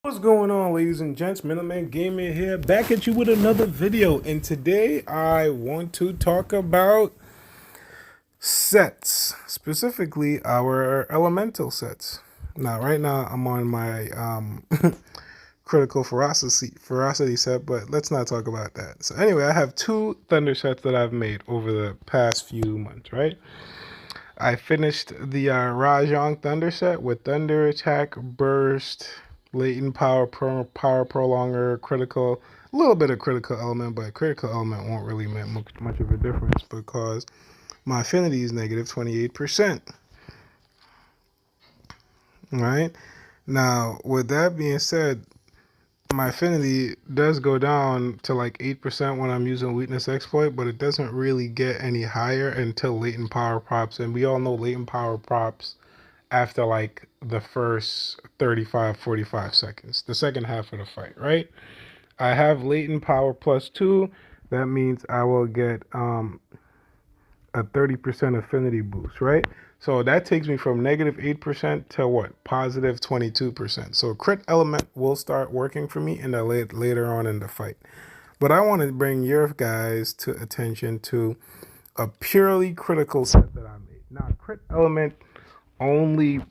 What's going on, ladies and gents? Middleman Gamer here, back at you with another video. And today I want to talk about sets, specifically our elemental sets. Now, right now I'm on my critical ferocity set, but let's not talk about that. So anyway, I have two thunder sets that I've made over the past few months, right? I finished the Rajang Thunder set with Thunder Attack, Burst, Latent Power Prolonger, Critical, a little bit of Critical Element, but Critical Element won't really make much of a difference because my affinity is negative 28%. Right? Now, with that being said, my affinity does go down to like 8% when I'm using weakness exploit, but it doesn't really get any higher until latent power props. And we all know latent power props after like the first 35-45 seconds, the second half of the fight, right? I have latent power +2. That means I will get a 30% affinity boost, right? So that takes me from -8% to what? +22%. So crit element will start working for me in the later on in the fight. But I want to bring your guys to attention to a purely critical set that I made. Now, crit element only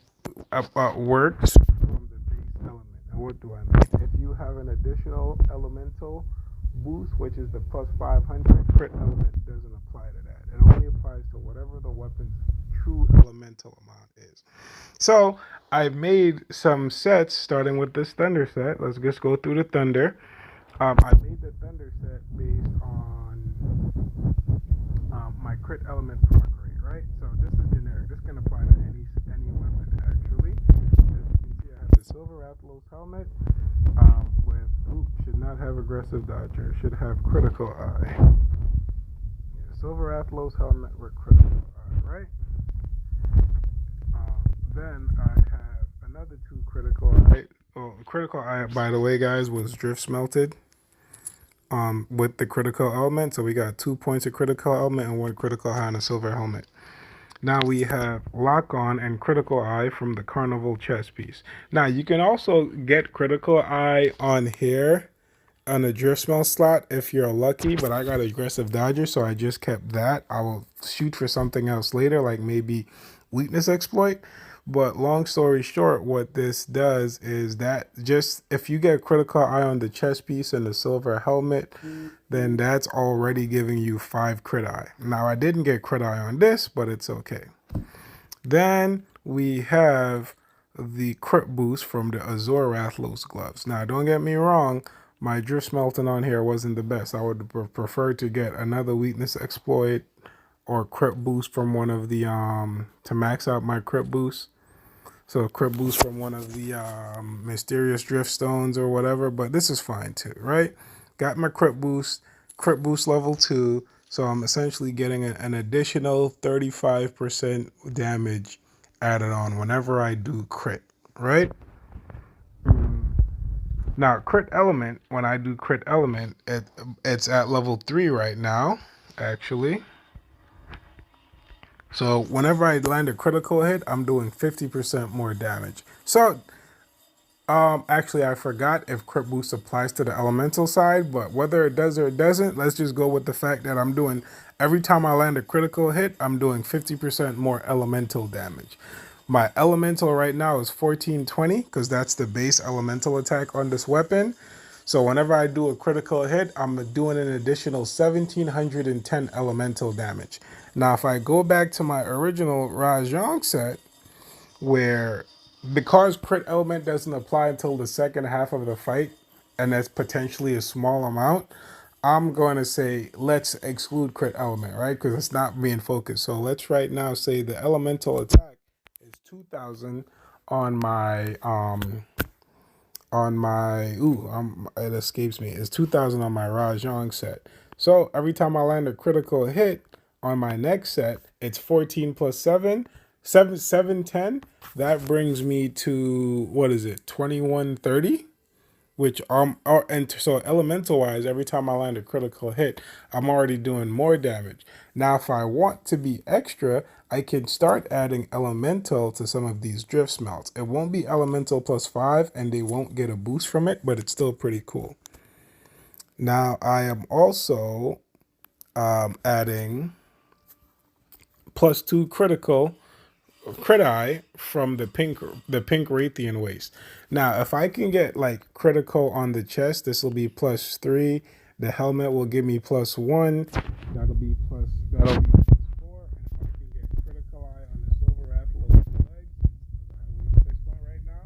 works from the base element. And what do I mean? If you have an additional elemental boost, which is the +500, crit element doesn't apply to that. It only applies to whatever the weapon's true elemental amount is. So I made some sets starting with this thunder set. Let's just go through the thunder. I made the thunder set based on my crit element proc rate, right? So this is generic. This can apply to any weapon actually. As you can see, I have the Silver Athlos helmet with should not have aggressive dodger. Should have critical eye. Yeah, Silver Athlos helmet with critical eye, right? Then I have another two critical eye. Oh, critical eye, by the way, guys, was drift smelted. With the critical element. So we got 2 points of critical element and one critical eye on a silver helmet. Now we have lock on and critical eye from the carnival chess piece. Now you can also get critical eye on here on the drift smell slot if you're lucky, but I got aggressive dodger, so I just kept that. I will shoot for something else later, like maybe weakness exploit. But long story short, what this does is that just if you get critical eye on the chest piece and the silver helmet, then that's already giving you 5 crit eye. Now I didn't get crit eye on this, but it's okay. Then we have the crit boost from the Azor Rathlos gloves. Now don't get me wrong, my drift smelting on here wasn't the best. I would prefer to get another weakness exploit or crit boost from one of the to max out my crit boost. So crit boost from one of the mysterious drift stones or whatever, but this is fine too, right? Got my crit boost level 2, so I'm essentially getting an additional 35% damage added on whenever I do crit, right? Now crit element, when I do crit element, it's at level 3 right now, actually. So whenever I land a critical hit, I'm doing 50% more damage. So actually, I forgot if crit boost applies to the elemental side, but whether it does or it doesn't, let's just go with the fact that I'm doing, every time I land a critical hit, I'm doing 50% more elemental damage. My elemental right now is 1420 because that's the base elemental attack on this weapon. So whenever I do a critical hit, I'm doing an additional 1710 elemental damage. Now, if I go back to my original Rajang set, where because crit element doesn't apply until the second half of the fight, and that's potentially a small amount, I'm going to say let's exclude crit element, right? Because it's not being focused. So let's right now say the elemental attack is 2000 on my it escapes me. It's 2000 on my Rajang set. So every time I land a critical hit on my next set, it's 14 plus 7, 710. That brings me to, what is it, 2130? which and so elemental wise, every time I land a critical hit, I'm already doing more damage. Now, if I want to be extra, I can start adding elemental to some of these drift smelts. It won't be elemental +5, and they won't get a boost from it, but it's still pretty cool. Now, I am also adding +2 critical crit eye from the pink Raytheon waist. Now, if I can get like critical on the chest, this will be +3. The helmet will give me +1. That'll be +4. And if I can get critical eye on the silver apple of the legs, I have 6 right now,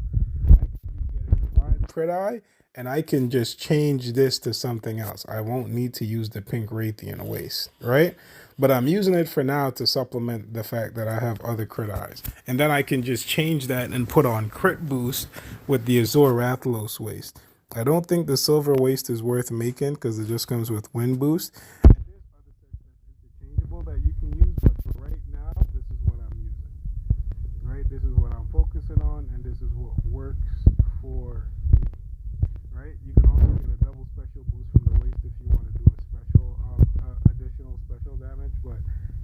I can be getting 5 crit eye, and I can just change this to something else. I won't need to use the pink Raytheon waist, right? But I'm using it for now to supplement the fact that I have other crit eyes. And then I can just change that and put on crit boost with the Azure Rathalos waist. I don't think the silver waist is worth making because it just comes with wind boost. And there's other sets that's interchangeable that you can use, but for right now, this is what I'm using. Right? This is what I'm focusing on, and this is what works for me. Right? You can also get a double special boost from the waist if you want to do a special, additional special damage. But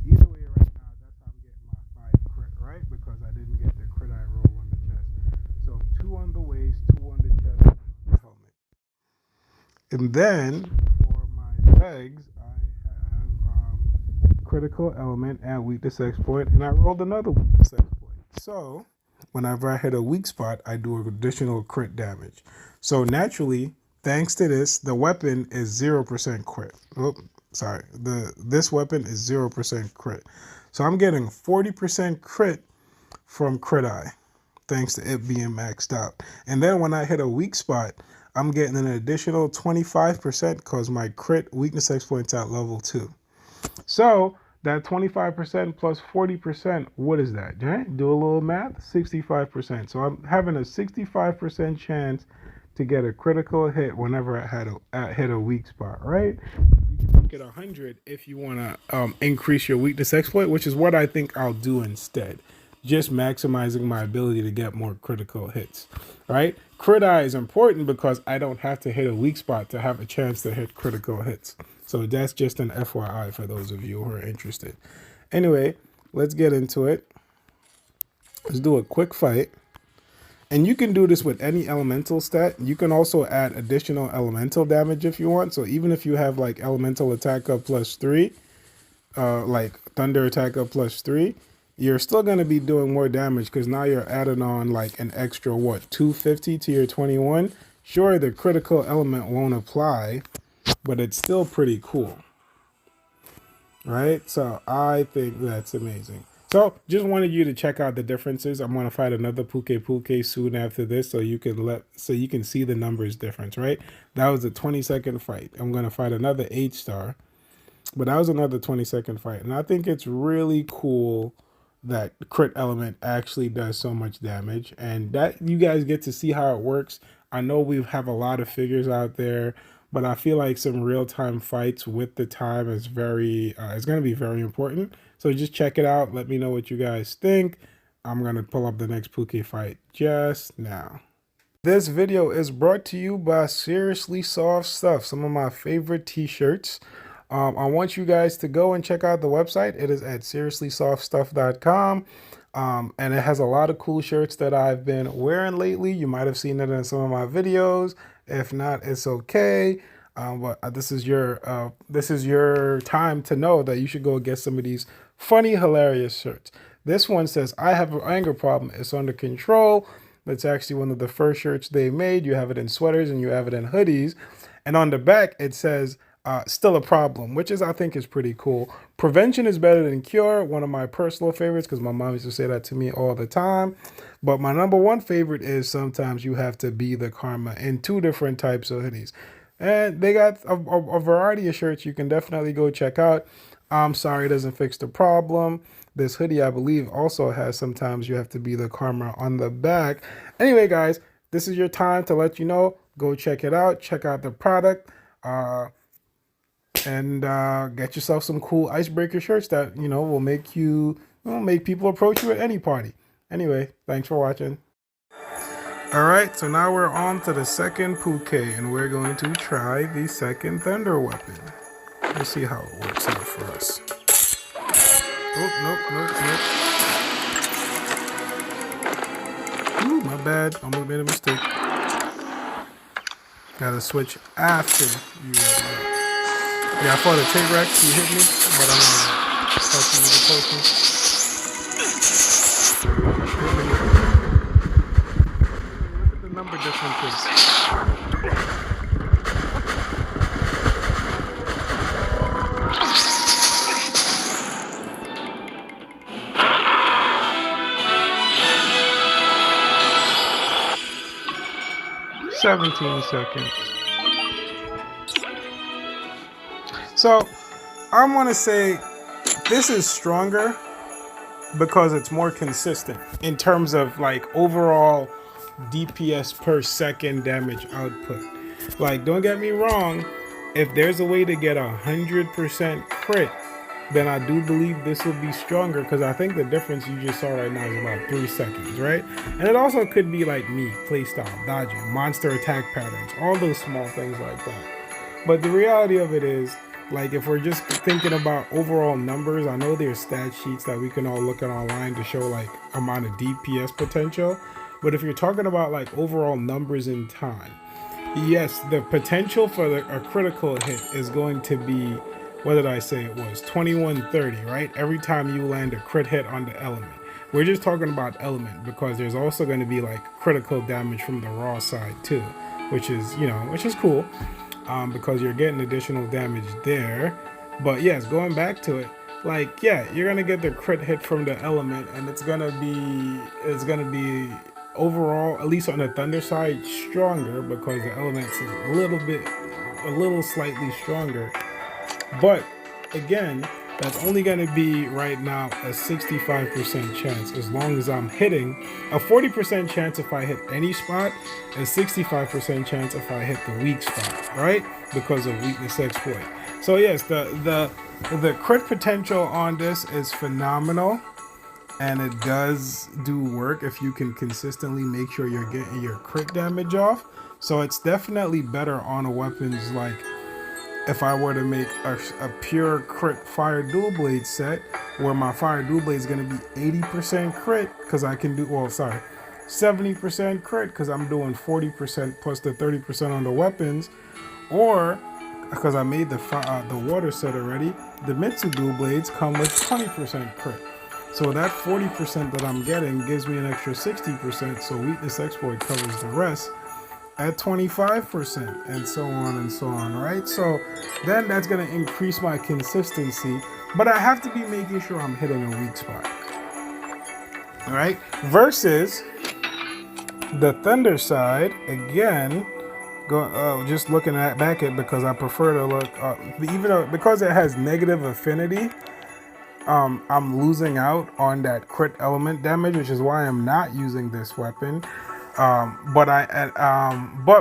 either way, right now, that's how I'm getting my 5 crit, right? Because I didn't get the crit eye roll on the chest. So 2 on the waist, 2 on the chest, 1 on the helmet. And then for my legs, I have critical element and weakness exploit, and I rolled another weakness exploit. So whenever I hit a weak spot, I do additional crit damage. So naturally, thanks to this, the weapon is 0% crit. Oh, sorry. This weapon is 0% crit. So I'm getting 40% crit from crit eye, thanks to it being maxed out. And then when I hit a weak spot, I'm getting an additional 25% because my crit weakness exploit's at level 2. So that 25% plus 40%, what is that? Right? Do a little math, 65%. So I'm having a 65% chance to get a critical hit whenever I hit a weak spot, right? You can make it 100 if you want to increase your weakness exploit, which is what I think I'll do instead. Just maximizing my ability to get more critical hits, right? Crit eye is important because I don't have to hit a weak spot to have a chance to hit critical hits. So that's just an FYI for those of you who are interested. Anyway, let's get into it. Let's do a quick fight. And you can do this with any elemental stat. You can also add additional elemental damage if you want. So even if you have like elemental attack up +3, like thunder attack up +3, you're still going to be doing more damage because now you're adding on like an extra, what, 250 to your 21. Sure, the critical element won't apply, but it's still pretty cool, right? So I think that's amazing. So just wanted you to check out the differences. I'm going to fight another Pukei soon after this, so you can see the numbers difference, right? That was a 20-second fight. I'm going to fight another 8-star, but that was another 20-second fight. And I think it's really cool that crit element actually does so much damage, and that you guys get to see how it works. I know we have a lot of figures out there, but I feel like some real-time fights with the time is it's going to be very important. So just check it out. Let me know what you guys think. I'm going to pull up the next Pukei fight just now. This video is brought to you by Seriously Soft Stuff, some of my favorite t-shirts. I want you guys to go and check out the website. It is at seriouslysoftstuff.com. And it has a lot of cool shirts that I've been wearing lately. You might have seen it in some of my videos. If not, it's okay. But this is your time to know that you should go get some of these funny, hilarious shirts. This one says, "I have an anger problem. It's under control." That's actually one of the first shirts they made. You have it in sweaters and you have it in hoodies. And on the back, it says, "Still a problem," which I think is pretty cool. Prevention is better than cure. One of my personal favorites because my mom used to say that to me all the time. But my number one favorite is sometimes you have to be the karma in 2 different types of hoodies. And they got a variety of shirts you can definitely go check out. I'm sorry, it doesn't fix the problem. This hoodie, I believe, also has sometimes you have to be the karma on the back. Anyway, guys, this is your time to let you know. Go check it out. Check out the product. And get yourself some cool icebreaker shirts that, will make people approach you at any party. Anyway, thanks for watching. Alright, so now we're on to the second Puke, and we're going to try the second Thunder weapon. Let's see how it works out for us. Oh, nope. Ooh, my bad. Almost made a mistake. Gotta switch after you Yeah, I fought a T-Rex. He hit me, but I'm helping you with the potion. Look at the number differences. 17 seconds. So I'm going to say this is stronger because it's more consistent in terms of like overall DPS per second damage output. Like, don't get me wrong, if there's a way to get 100% crit, then I do believe this will be stronger, because I think the difference you just saw right now is about 3 seconds, right? And it also could be like me, playstyle, dodging, monster attack patterns, all those small things like that. But the reality of it is, like, if we're just thinking about overall numbers, I know there's stat sheets that we can all look at online to show like amount of DPS potential. But if you're talking about like overall numbers in time, yes, the potential for a critical hit is going to be, what did I say it was? 2130, right? Every time you land a crit hit on the element. We're just talking about element because there's also going to be like critical damage from the raw side too, which is, you know, which is cool, because you're getting additional damage there. But yes, going back to it, like, yeah, you're going to get the crit hit from the element, and it's going to be overall, at least on the Thunder side, stronger because the element's a little slightly stronger. But again, that's only going to be right now a 65% chance as long as I'm hitting. A 40% chance if I hit any spot, a 65% chance if I hit the weak spot, right? Because of weakness exploit. So yes, the crit potential on this is phenomenal, and it does do work if you can consistently make sure you're getting your crit damage off. So it's definitely better on a weapons like, if I were to make a pure crit fire dual blade set, where my fire dual blade is going to be 80% crit because I can do, 70% crit because I'm doing 40% plus the 30% on the weapons, or because I made the water set already, the Mitsu dual blades come with 20% crit. So that 40% that I'm getting gives me an extra 60%, so weakness exploit covers the rest at 25%, and so on, right? So then that's going to increase my consistency, but I have to be making sure I'm hitting a weak spot, all right? Versus the Thunder side, again, just looking back at, because I prefer to look, even though, because it has negative affinity, I'm losing out on that crit element damage, which is why I'm not using this weapon. But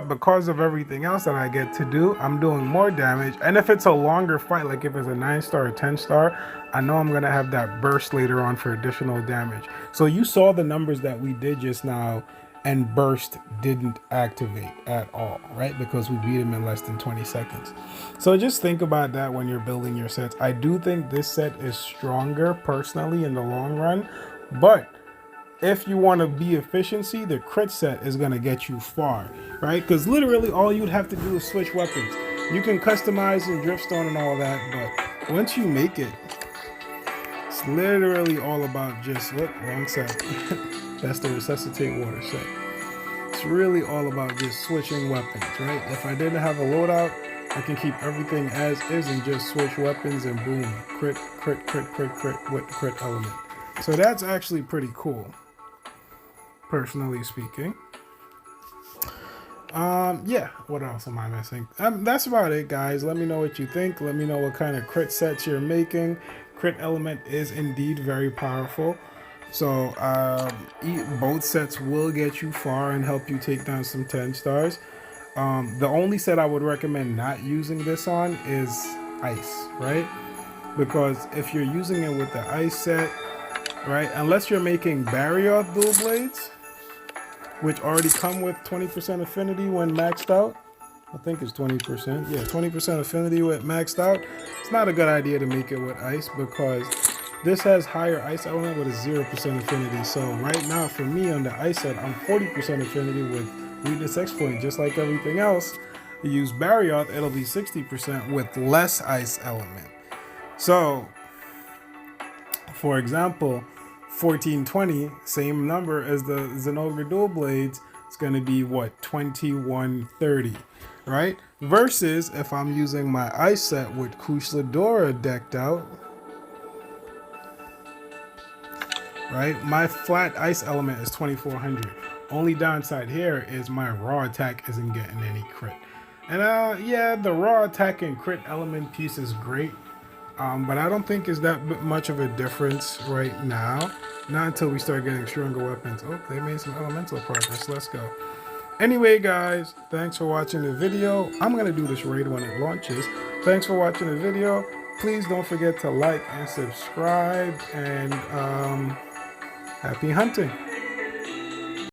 because of everything else that I get to do, I'm doing more damage. And if it's a longer fight, like if it's a 9-star or 10-star, I know I'm gonna have that burst later on for additional damage. So you saw the numbers that we did just now, and burst didn't activate at all, right? Because we beat him in less than 20 seconds. So just think about that when you're building your sets. I do think this set is stronger personally in the long run, but if you want to be efficiency, the crit set is going to get you far, right? Because literally all you'd have to do is switch weapons. You can customize and driftstone and all that, but once you make it, it's literally all about just, wrong set. That's the resuscitate water set. It's really all about just switching weapons, right? If I didn't have a loadout, I can keep everything as is and just switch weapons, and boom, crit with the crit element. So that's actually pretty cool, personally speaking. Yeah, what else am I missing? That's about it, guys. Let me know what you think. Let me know what kind of crit sets you're making. Crit element is indeed very powerful. So both sets will get you far and help you take down some 10 stars. The only set I would recommend not using this on is ice, right? Because if you're using it with the ice set, right, unless you're making barrier dual blades, which already come with 20% affinity when maxed out. I think it's 20%. Yeah, 20% affinity with maxed out. It's not a good idea to make it with ice because this has higher ice element with a 0% affinity. So right now for me on the ice set, I'm 40% affinity with weakness exploit. Just like everything else, you use Barioth, it'll be 60% with less ice element. So for example, 1420, same number as the Zenogre Dual Blades, it's going to be what, 2130, right? Versus if I'm using my ice set with Kushlidora decked out, right? My flat ice element is 2400. Only downside here is my raw attack isn't getting any crit. And yeah, the raw attack and crit element piece is great. But I don't think it's that much of a difference right now. Not until we start getting stronger weapons. Oh, they made some elemental progress. Let's go. Anyway, guys, thanks for watching the video. I'm going to do this raid when it launches. Thanks for watching the video. Please don't forget to like and subscribe. And happy hunting.